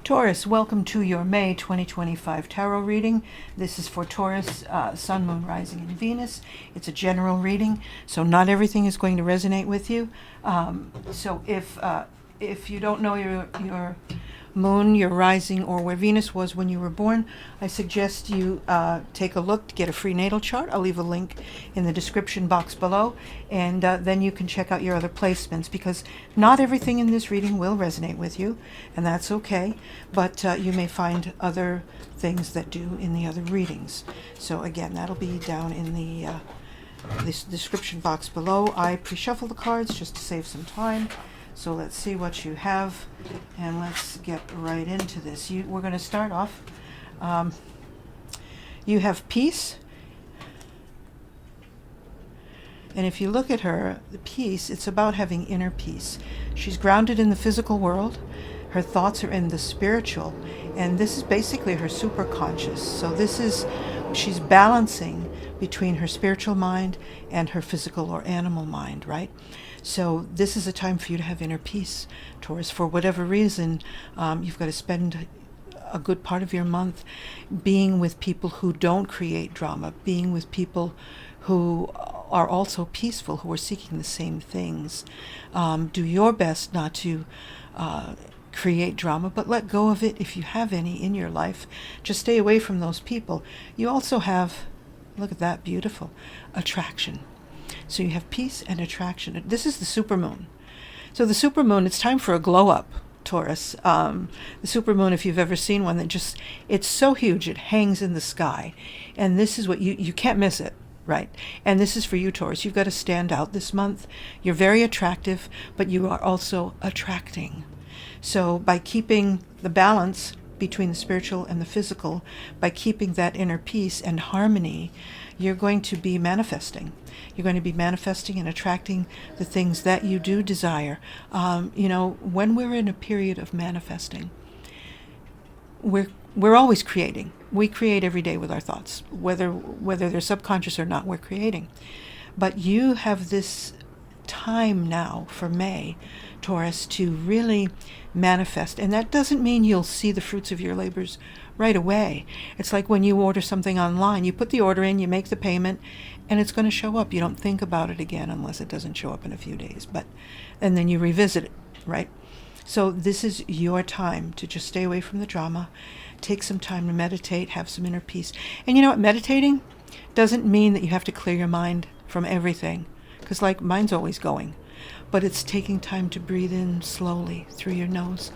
Taurus, welcome to your May 2025 tarot reading. This is for Taurus, Sun, Moon, Rising, and Venus. It's a general reading, so not everything is going to resonate with you. So if you don't know your moon, your rising, or where Venus was when you were born, I suggest you take a look to get a free natal chart. I'll leave a link in the description box below, and then you can check out your other placements, because not everything in this reading will resonate with you, and that's okay, but you may find other things that do in the other readings. So again, that'll be down in the this description box below. I pre-shuffle the cards just to save some time. So let's see what you have, and let's get right into this. We're going to start off. You have peace. And if you look at her, the peace, it's about having inner peace. She's grounded in the physical world. Her thoughts are in the spiritual. And this is basically her superconscious. So she's balancing between her spiritual mind and her physical or animal mind, right? So this is a time for you to have inner peace, Taurus. For whatever reason, you've got to spend a good part of your month being with people who don't create drama, being with people who are also peaceful, who are seeking the same things. Do your best not to create drama, but let go of it if you have any in your life. Just stay away from those people. You also have, look at that, beautiful, attraction. So you have peace and attraction. This is the supermoon. So the supermoon, it's time for a glow up, Taurus. The supermoon, if you've ever seen one, it's so huge, it hangs in the sky. And this is what you can't miss it, right? And this is for you, Taurus. You've got to stand out this month. You're very attractive, but you are also attracting. So by keeping the balance between the spiritual and the physical, by keeping that inner peace and harmony, you're going to be manifesting. You're going to be manifesting and attracting the things that you do desire. When we're in a period of manifesting, we're always creating. We create every day with our thoughts, whether they're subconscious or not. We're creating. But you have this time now for May, Taurus, to really manifest. And that doesn't mean you'll see the fruits of your labors right away. It's like when you order something online. You put the order in, you make the payment, and it's going to show up. You don't think about it again unless it doesn't show up in a few days. And then you revisit it, right? So this is your time to just stay away from the drama. Take some time to meditate, have some inner peace. And you know what? Meditating doesn't mean that you have to clear your mind from everything, because mine's always going. But it's taking time to breathe in slowly through your nose.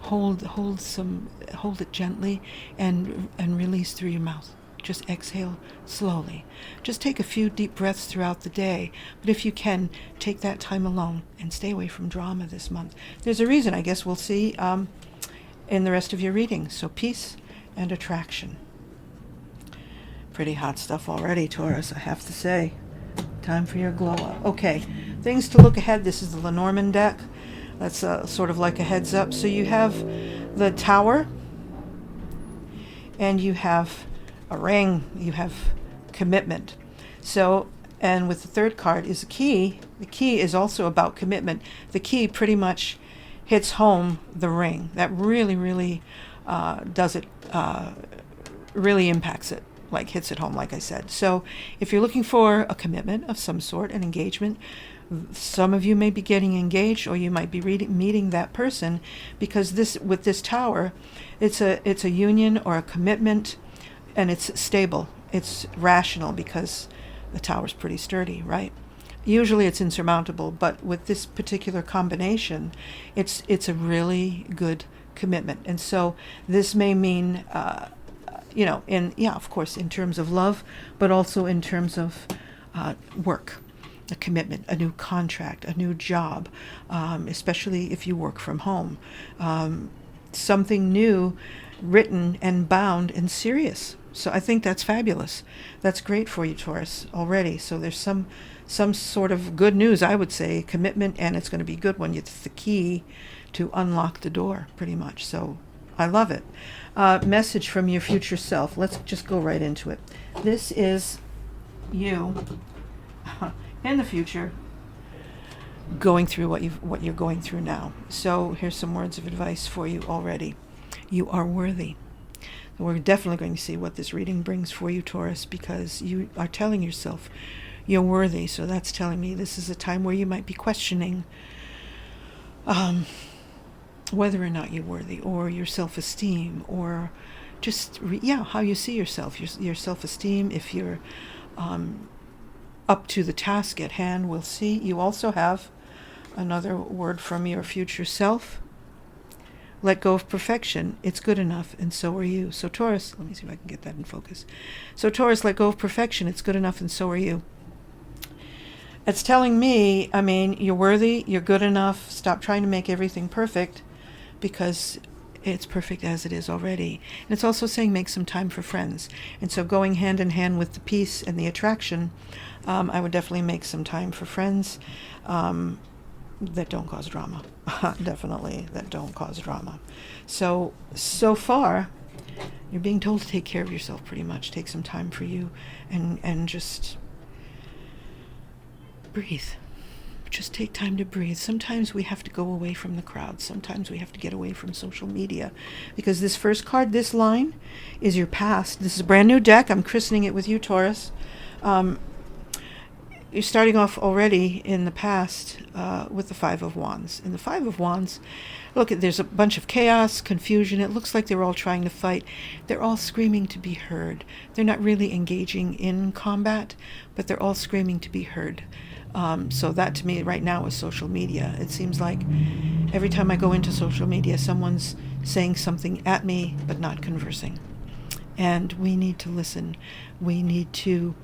Hold it gently, and release through your mouth. Just exhale slowly. Just take a few deep breaths throughout the day. But if you can, take that time alone and stay away from drama this month. There's a reason, I guess we'll see in the rest of your reading. So peace and attraction. Pretty hot stuff already, Taurus, I have to say. Time for your glow up. Okay, things to look ahead. This is the Lenormand deck. That's sort of like a heads up. So you have the Tower, and you have a ring, you have commitment. So, and with the third card is the key. The key is also about commitment. The key pretty much hits home the ring. That really, really does it, really impacts it. Hits it home, like I said. So if you're looking for a commitment of some sort, an engagement, some of you may be getting engaged, or you might be meeting that person, because with this Tower, it's a union or a commitment, and it's stable. It's rational, because the Tower's pretty sturdy, right? Usually it's insurmountable, but with this particular combination, it's a really good commitment. And so this may mean of course, in terms of love, but also in terms of work, a commitment, a new contract, a new job, especially if you work from home. Something new, written and bound and serious. So I think that's fabulous. That's great for you, Taurus, already. So there's some sort of good news, I would say, commitment, and it's going to be a good one. It's the key to unlock the door, pretty much. So I love it. Message from your future self. Let's just go right into it. This is you in the future, going through what you're going through now. So here's some words of advice for you already. You are worthy. We're definitely going to see what this reading brings for you, Taurus, because you are telling yourself you're worthy. So that's telling me this is a time where you might be questioning whether or not you're worthy, or your self-esteem, or just how you see yourself, your self-esteem. If you're up to the task at hand, we'll see. You also have another word from your future self. Let go of perfection. It's good enough, and so are you. So Taurus, let me see if I can get that in focus. So Taurus, let go of perfection. It's good enough, and so are you. It's telling me, you're worthy, you're good enough. Stop trying to make everything perfect, because it's perfect as it is already. And it's also saying make some time for friends. And so going hand in hand with the peace and the attraction, I would definitely make some time for friends that don't cause drama. Definitely that don't cause drama. So far, you're being told to take care of yourself pretty much. Take some time for you and just breathe. Just take time to breathe. Sometimes we have to go away from the crowd. Sometimes we have to get away from social media, because this first card, this line, is your past. This is a brand new deck. I'm christening it with you, Taurus. You're starting off already in the past with the Five of Wands. In the Five of Wands, look, there's a bunch of chaos, confusion. It looks like they're all trying to fight. They're all screaming to be heard. They're not really engaging in combat, but they're all screaming to be heard. So that to me right now is social media. It seems like every time I go into social media, someone's saying something at me, but not conversing. And we need to listen. We need to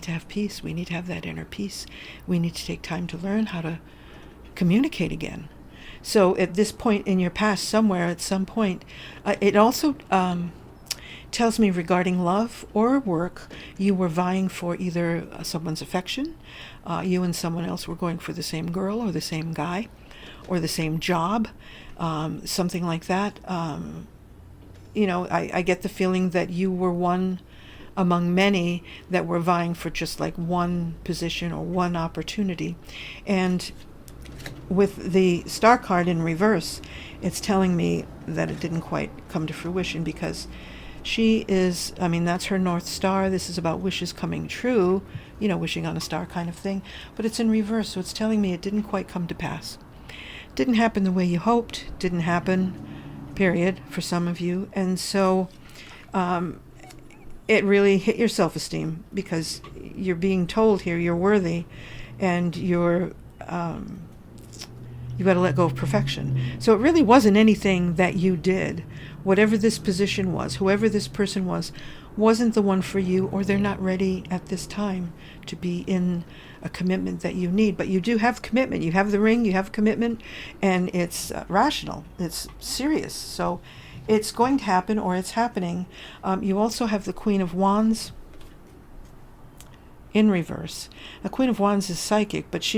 have peace. We need to have that inner peace. We need to take time to learn how to communicate again. So at this point in your past, somewhere at some point, it also tells me regarding love or work, you were vying for either someone's affection, you and someone else were going for the same girl or the same guy or the same job, something like that. I get the feeling that you were one among many that were vying for just like one position or one opportunity. And with the Star card in reverse, it's telling me that it didn't quite come to fruition, because she is, that's her North Star. This is about wishes coming true, wishing on a star kind of thing. But it's in reverse, so it's telling me it didn't quite come to pass. Didn't happen the way you hoped. Didn't happen, period, for some of you. And so it really hit your self-esteem, because you're being told here you're worthy, and you've got to let go of perfection. So it really wasn't anything that you did. Whatever this position was, whoever this person was, wasn't the one for you, or they're not ready at this time to be in a commitment that you need. But you do have commitment. You have the ring, you have commitment, and it's rational. It's serious. So it's going to happen, or it's happening. You also have the Queen of Wands in reverse. The Queen of Wands is psychic, but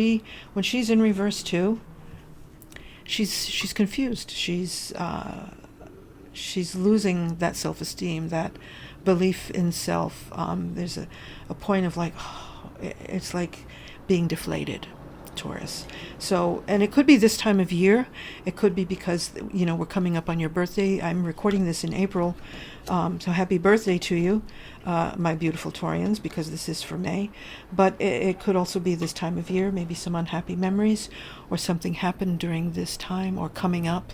when she's in reverse too, she's confused. She's losing that self-esteem, that belief in self. There's a point of it's like being deflated, Taurus. So, and it could be this time of year. It could be because, we're coming up on your birthday. I'm recording this in April. So happy birthday to you, my beautiful Taurians, because this is for May. But it could also be this time of year, maybe some unhappy memories, or something happened during this time or coming up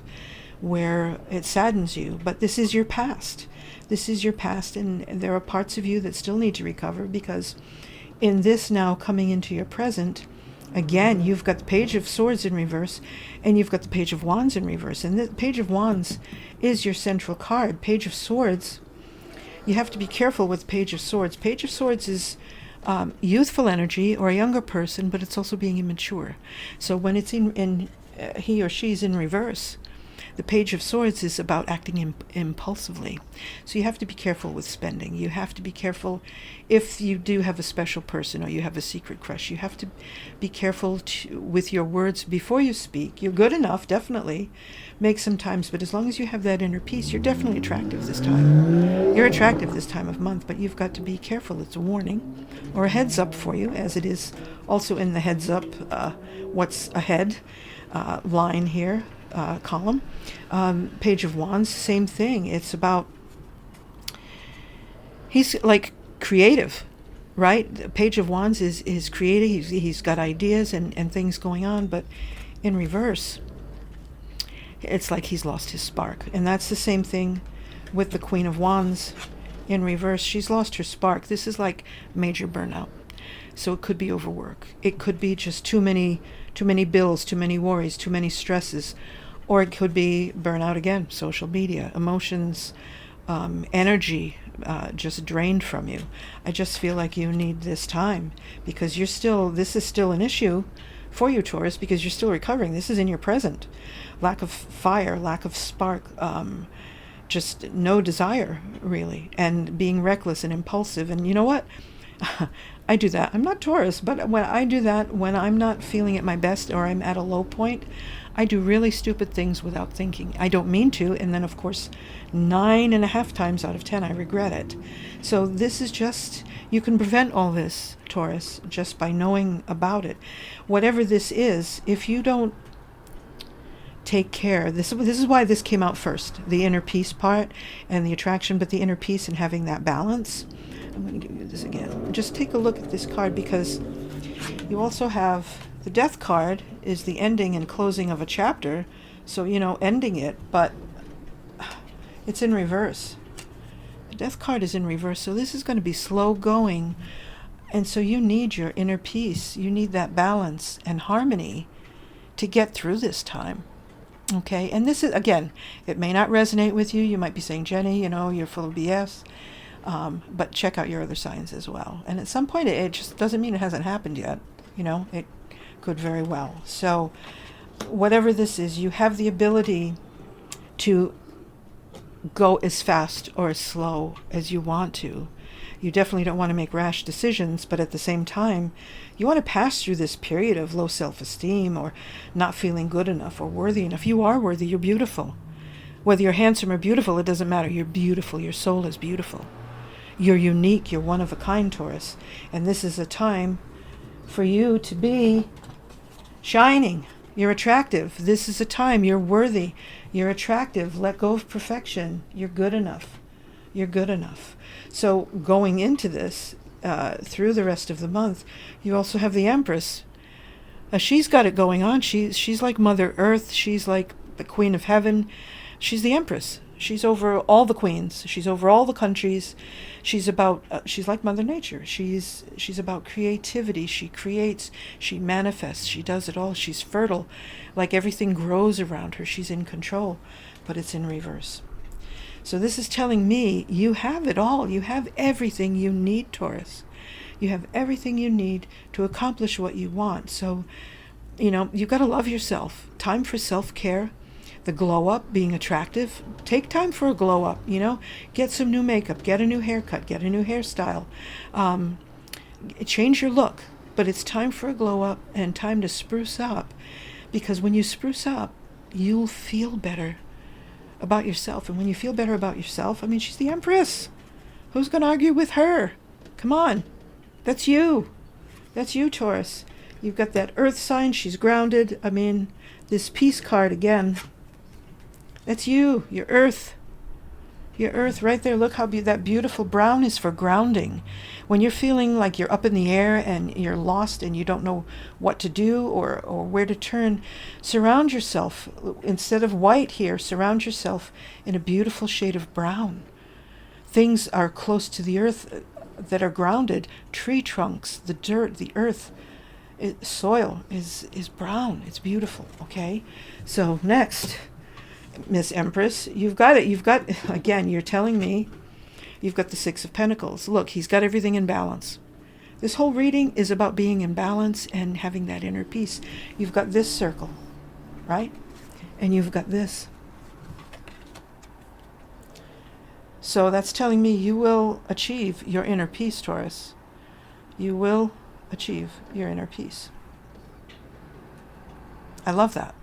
where it saddens you. But this is your past. This is your past, and there are parts of you that still need to recover, because in this now coming into your present, again, you've got the Page of Swords in reverse, and you've got the Page of Wands in reverse. And the Page of Wands is your central card. Page of Swords, you have to be careful with Page of Swords. Page of Swords is youthful energy, or a younger person, but it's also being immature. So when it's in he or she's in reverse, The Page of Swords is about acting impulsively. So you have to be careful with spending. You have to be careful if you do have a special person or you have a secret crush. You have to be careful with your words before you speak. You're good enough, definitely. Make some times, but as long as you have that inner peace, you're definitely attractive this time. You're attractive this time of month, but you've got to be careful. It's a warning or a heads up for you, as it is also in the heads up, what's ahead line here. Column. Page of Wands, same thing. It's about, he's like creative, right? The Page of Wands is creative. He's got ideas and things going on, but in reverse, it's like he's lost his spark. And that's the same thing with the Queen of Wands in reverse. She's lost her spark. This is like major burnout. So it could be overwork. It could be just too many bills, too many worries, too many stresses. Or it could be burnout again, social media, emotions, energy just drained from you. I just feel like you need this time because this is still an issue for you, Taurus, because you're still recovering. This is in your present. Lack of fire, lack of spark, just no desire, really, and being reckless and impulsive. And you know what? I do that. I'm not Taurus, but when I do that, when I'm not feeling at my best or I'm at a low point, I do really stupid things without thinking. I don't mean to, and then of course 9.5 times out of 10 I regret it. So this is just, you can prevent all this, Taurus, just by knowing about it. Whatever this is, if you don't take care, this is why this came out first, the inner peace part and the attraction, but the inner peace and having that balance. I'm going to give you this again. Just take a look at this card, because you also have the Death card is the ending and closing of a chapter. So, ending it, but it's in reverse. The Death card is in reverse. So this is going to be slow going. And so you need your inner peace. You need that balance and harmony to get through this time. Okay. And this is, again, it may not resonate with you. You might be saying, Jenny, you're full of BS. But check out your other signs as well. And at some point, it just doesn't mean it hasn't happened yet. It could very well. So whatever this is, you have the ability to go as fast or as slow as you want to. You definitely don't want to make rash decisions, but at the same time, you want to pass through this period of low self-esteem or not feeling good enough or worthy enough. You are worthy. You're beautiful. Whether you're handsome or beautiful, it doesn't matter. You're beautiful. Your soul is beautiful. You're unique. You're one of a kind, Taurus. And this is a time for you to be shining. You're attractive. This is a time. You're worthy. You're attractive. Let go of perfection. You're good enough. You're good enough. So going into this, through the rest of the month, you also have the Empress. She's got it going on. She's like Mother Earth. She's like the Queen of Heaven. She's the Empress. She's over all the queens. She's over all the countries. She's like Mother Nature. She's about creativity. She creates, she manifests, she does it all. She's fertile. Like everything grows around her. She's in control, but it's in reverse. So this is telling me you have it all. You have everything you need, Taurus. You have everything you need to accomplish what you want. So, you've got to love yourself. Time for self-care. The glow up, being attractive. Take time for a glow up, Get some new makeup, get a new haircut, get a new hairstyle. Change your look. But it's time for a glow up and time to spruce up. Because when you spruce up, you'll feel better about yourself. And when you feel better about yourself, she's the Empress. Who's going to argue with her? Come on. That's you. That's you, Taurus. You've got that earth sign. She's grounded. This peace card again. That's you. Your earth. Your earth right there. Look how that beautiful brown is for grounding. When you're feeling like you're up in the air and you're lost and you don't know what to do or where to turn, surround yourself. Instead of white here, surround yourself in a beautiful shade of brown. Things are close to the earth that are grounded. Tree trunks, the dirt, the earth, soil is brown. It's beautiful, okay? So next, Miss Empress, you've got it. Again, you're telling me you've got the Six of Pentacles. Look, he's got everything in balance. This whole reading is about being in balance and having that inner peace. You've got this circle, right? And you've got this. So that's telling me you will achieve your inner peace, Taurus. You will achieve your inner peace. I love that.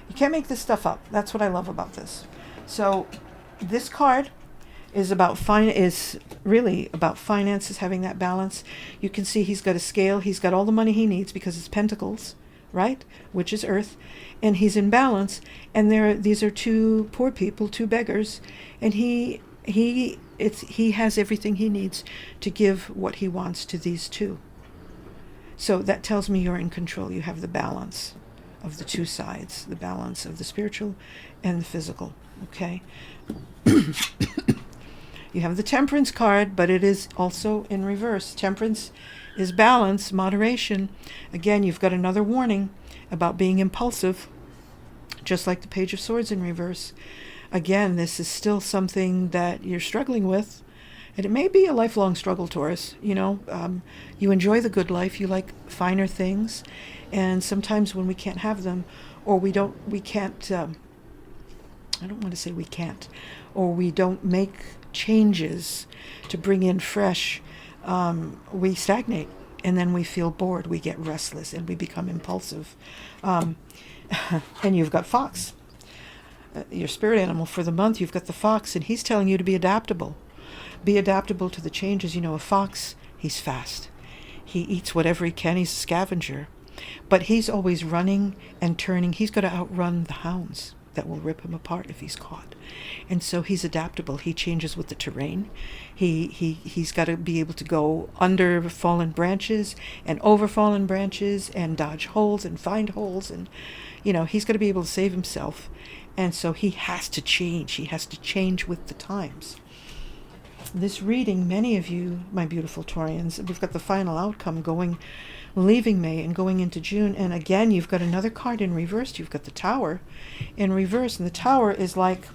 You can't make this stuff up. That's what I love about this. So this card is really about finances, having that balance. You can see he's got a scale. He's got all the money he needs because it's pentacles, right? Which is earth. And he's in balance. And these are two poor people, two beggars. And he has everything he needs to give what he wants to these two. So that tells me you're in control. You have the balance of the two sides, the balance of the spiritual and the physical. Okay? You have the Temperance card, but it is also in reverse. Temperance is balance, moderation. Again, you've got another warning about being impulsive, just like the Page of Swords in reverse. Again, this is still something that you're struggling with, and it may be a lifelong struggle, Taurus. You enjoy the good life, you like finer things, and sometimes when we can't have them, or we don't make changes to bring in fresh, we stagnate, and then we feel bored, we get restless, and we become impulsive. And you've got Fox, your spirit animal for the month. You've got the Fox, and he's telling you to be adaptable. Be adaptable to the changes. A fox, he's fast. He eats whatever he can. He's a scavenger. But he's always running and turning. He's got to outrun the hounds that will rip him apart if he's caught. And so he's adaptable. He changes with the terrain. He's got to be able to go under fallen branches and over fallen branches and dodge holes and find holes. And, he's got to be able to save himself. And so he has to change. He has to change with the times. This reading, many of you, my beautiful Taurians, we've got the final outcome leaving May and going into June. And again, you've got another card in reverse. You've got the Tower in reverse. And the Tower is like,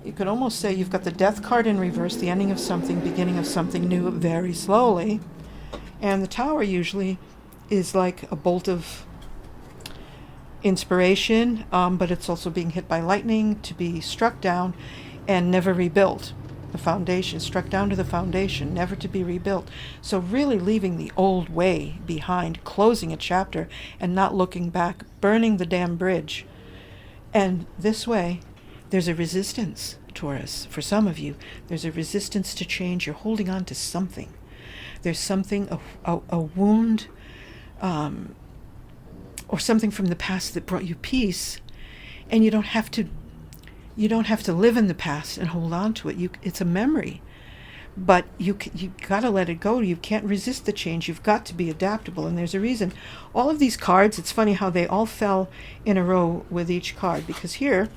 you could almost say you've got the Death card in reverse, the ending of something, beginning of something new very slowly. And the Tower usually is like a bolt of inspiration, but it's also being hit by lightning, to be struck down and never rebuilt. The foundation, struck down to the foundation, never to be rebuilt. So really leaving the old way behind, closing a chapter and not looking back, burning the damn bridge. And this way, there's a resistance, Taurus. For some of you, there's a resistance to change. You're holding on to something. There's something, a wound, or something from the past that brought you peace, and you don't have to live in the past and hold on to it. It's a memory, but you got to let it go. You can't resist the change. You've got to be adaptable, and there's a reason. All of these cards, it's funny how they all fell in a row with each card, because here,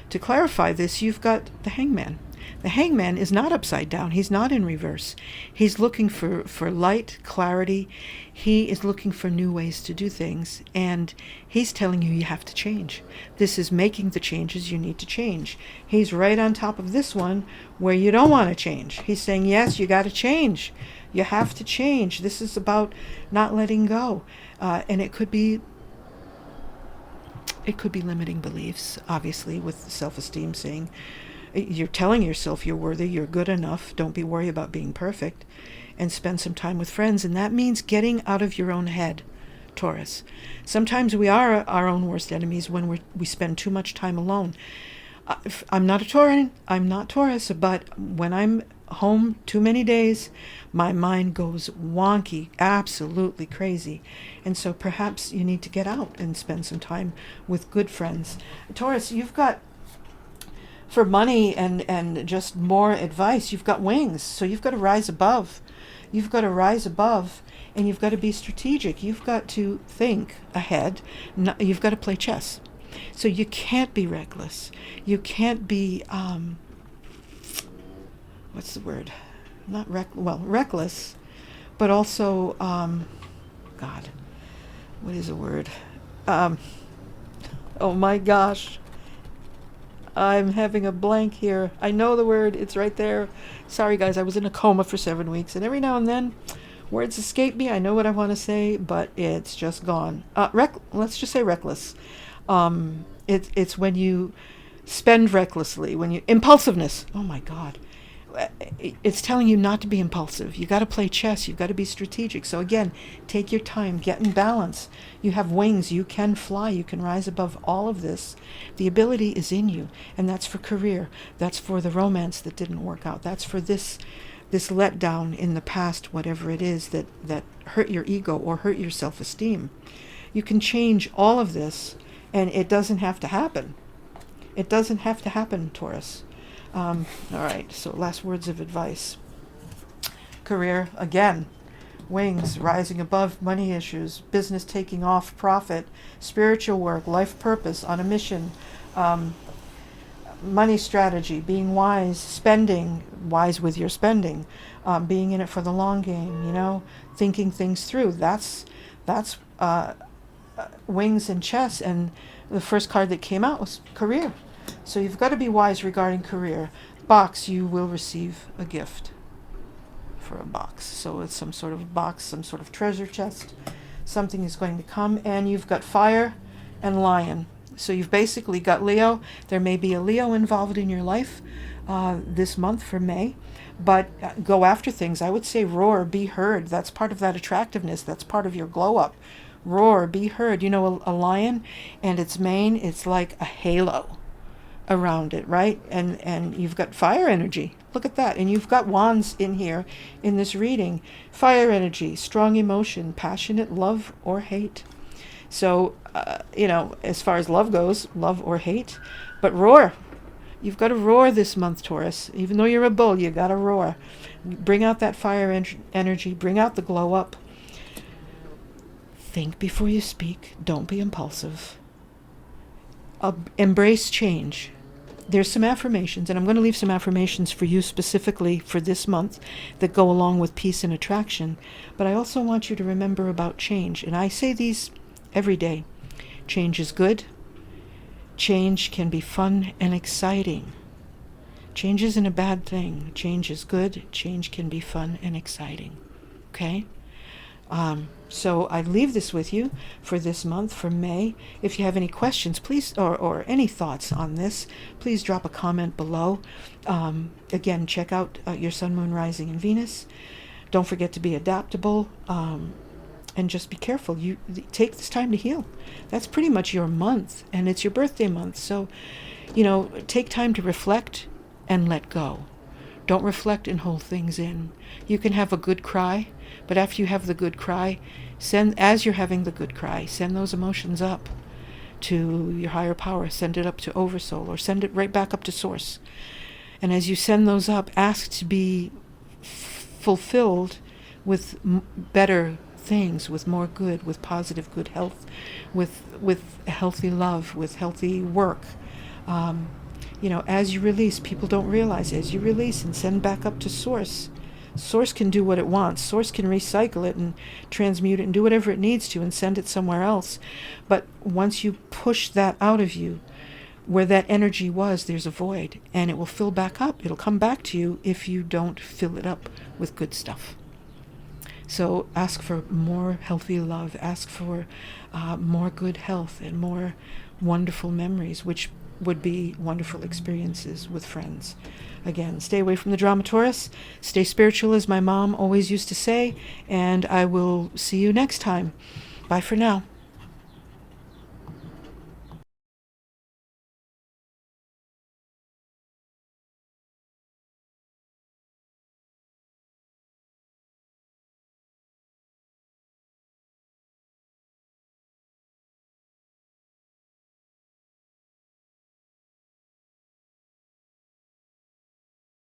to clarify this, you've got the Hangman. The Hangman is not upside down. He's not in reverse. He's looking for light, clarity. He is looking for new ways to do things. And he's telling you have to change. This is making the changes you need to change. He's right on top of this one where you don't want to change. He's saying, yes, you got to change. You have to change. This is about not letting go. And it could be limiting beliefs, obviously, with self-esteem, saying, you're telling yourself you're worthy, you're good enough, don't be worried about being perfect, and spend some time with friends. And that means getting out of your own head, Taurus. Sometimes we are our own worst enemies when we spend too much time alone. I'm not a Taurian, I'm not Taurus, but when I'm home too many days, my mind goes wonky, absolutely crazy. And so perhaps you need to get out and spend some time with good friends. Taurus, you've got, for money and just more advice, you've got wings. So you've got to rise above. You've got to rise above, and you've got to be strategic. You've got to think ahead. You've got to play chess. So you can't be reckless. You can't be, what's the word? Reckless, but also, God, what is the word? Oh my gosh. I'm having a blank here. I know the word. It's right there. Sorry, guys. I was in a coma for 7 weeks, and every now and then, words escape me. I know what I want to say, but it's just gone. Let's just say reckless. It's when you spend recklessly, when you impulsiveness. Oh my God. It's telling you not to be impulsive. You got to play chess. You've got to be strategic. So again, take your time, get in balance. You have wings. You can fly. You can rise above all of this. The ability is in you, and that's for career. That's for the romance that didn't work out. That's for this letdown in the past, whatever it is that hurt your ego or hurt your self-esteem. You can change all of this, and it doesn't have to happen. It doesn't have to happen, Taurus. All right, so last words of advice. Career, again, wings, rising above money issues, business taking off, profit, spiritual work, life purpose, on a mission, money strategy, being wise, spending, wise with your spending, being in it for the long game, thinking things through. That's wings and chess, and the first card that came out was career. So you've got to be wise regarding career. Box, you will receive a gift for a box. So it's some sort of box, some sort of treasure chest. Something is going to come. And you've got fire and lion. So you've basically got Leo. There may be a Leo involved in your life this month for May. But go after things. I would say roar, be heard. That's part of that attractiveness. That's part of your glow up. Roar, be heard. A lion and its mane, it's like a halo around it, right? And you've got fire energy. Look at that. And you've got wands in here in this reading. Fire energy, strong emotion, passionate love or hate. So, as far as love goes, love or hate. But roar. You've got to roar this month, Taurus. Even though you're a bull, you got to roar. Bring out that fire energy. Bring out the glow up. Think before you speak. Don't be impulsive. Embrace change. There's some affirmations, and I'm going to leave some affirmations for you specifically for this month that go along with peace and attraction. But I also want you to remember about change. And I say these every day. Change is good. Change can be fun and exciting. Change isn't a bad thing. Change is good. Change can be fun and exciting. Okay? So I leave this with you for this month, for May. If you have any questions, please, or any thoughts on this, please drop a comment below. Again, check out your Sun, Moon, Rising, and Venus. Don't forget to be adaptable, and just be careful. You take this time to heal. That's pretty much your month, and it's your birthday month. So, take time to reflect and let go. Don't reflect and hold things in. You can have a good cry, but after you have the good cry, as you're having the good cry, send those emotions up to your higher power. Send it up to Oversoul, or send it right back up to Source. And as you send those up, ask to be fulfilled with better things, with more good, with positive good health, with healthy love, with healthy work. As you release, people don't realize, as you release and send back up to Source, Source can do what it wants. Source can recycle it and transmute it and do whatever it needs to and send it somewhere else. But once you push that out of you, where that energy was, there's a void, and it will fill back up. It'll come back to you if you don't fill it up with good stuff. So ask for more healthy love. Ask for more good health and more wonderful memories, which would be wonderful experiences with friends. Again, stay away from the drama, Taurus. Stay spiritual, as my mom always used to say, and I will see you next time. Bye for now.